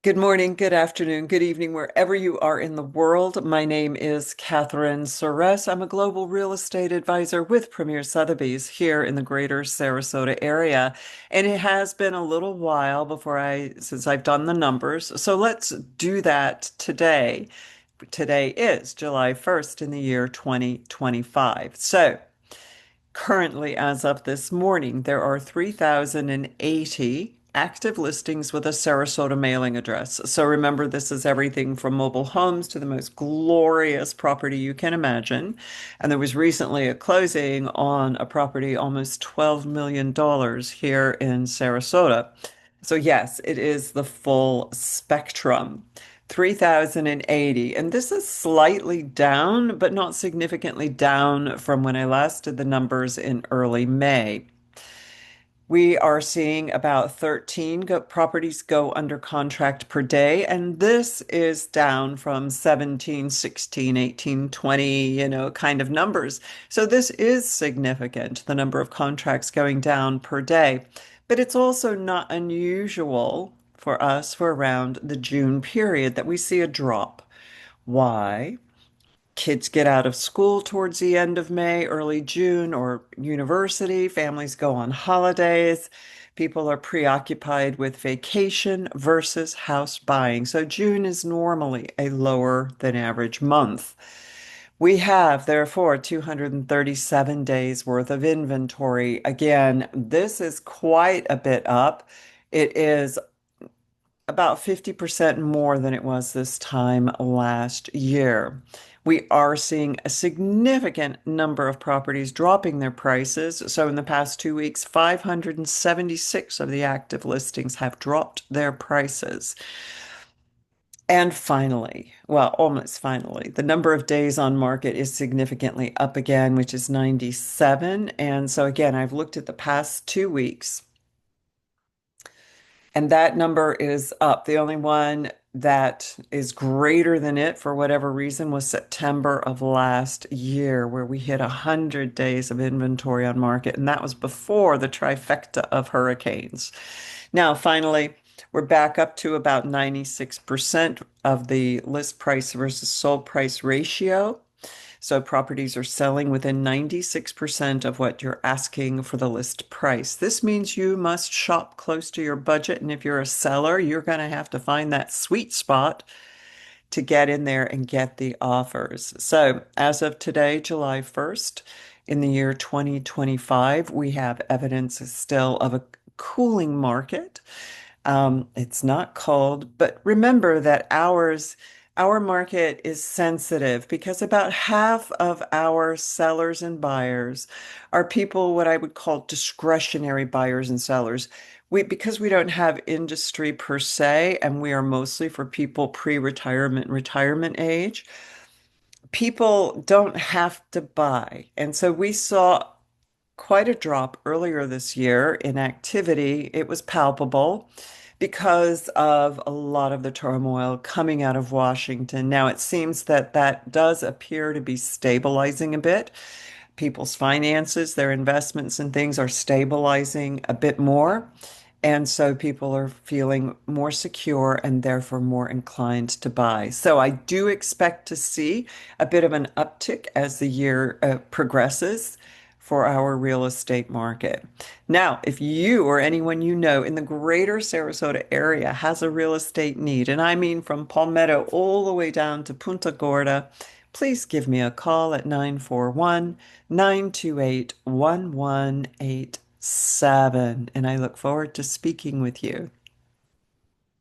Good morning, good afternoon, good evening, wherever you are in the world. My name is Catherine Suresh. I'm a global real estate advisor with Premier Sotheby's here in the greater Sarasota area. And it has been a little while since I've done the numbers. So let's do that today. Today is July 1st in the year 2025. So currently, as of this morning, there are 3,080 active listings with a Sarasota mailing address. So remember, this is everything from mobile homes to the most glorious property you can imagine. And there was recently a closing on a property almost $12 million here in Sarasota. So yes, it is the full spectrum. 3,080. And this is slightly down, but not significantly down from when I last did the numbers in early May. We are seeing about 13 properties go under contract per day, and this is down from 17, 16, 18, 20, kind of numbers. So this is significant, the number of contracts going down per day. But it's also not unusual for us for around the June period that we see a drop. Why? Kids get out of school towards the end of May, early June, or university. Families go on holidays. People are preoccupied with vacation versus house buying. So June is normally a lower than average month. We have, therefore, 237 days worth of inventory. Again, this is quite a bit up. It is about 50% more than it was this time last year. We are seeing a significant number of properties dropping their prices. So in the past 2 weeks, 576 of the active listings have dropped their prices. And finally, well, almost finally, the number of days on market is significantly up again, which is 97. And so again, I've looked at the past 2 weeks. And that number is up. The only one that is greater than it for whatever reason was September of last year, where we hit 100 days of inventory on market. And that was before the trifecta of hurricanes. Now, finally, we're back up to about 96% of the list price versus sold price ratio. So properties are selling within 96% of what you're asking for the list price. This means you must shop close to your budget. And if you're a seller, you're going to have to find that sweet spot to get in there and get the offers. So as of today, July 1st, in the year 2025, we have evidence still of a cooling market. It's not cold, but remember that our market is sensitive because about half of our sellers and buyers are people what I would call discretionary buyers and sellers. Because we don't have industry per se, and we are mostly for people pre-retirement, retirement age, people don't have to buy. And so we saw quite a drop earlier this year in activity. It was palpable because of a lot of the turmoil coming out of Washington. Now, it seems that that does appear to be stabilizing a bit. People's finances, their investments and things are stabilizing a bit more. And so people are feeling more secure and therefore more inclined to buy. So I do expect to see a bit of an uptick as the year progresses for our real estate market. Now, if you or anyone you know in the greater Sarasota area has a real estate need, and I mean from Palmetto all the way down to Punta Gorda, please give me a call at 941-928-1187. And I look forward to speaking with you.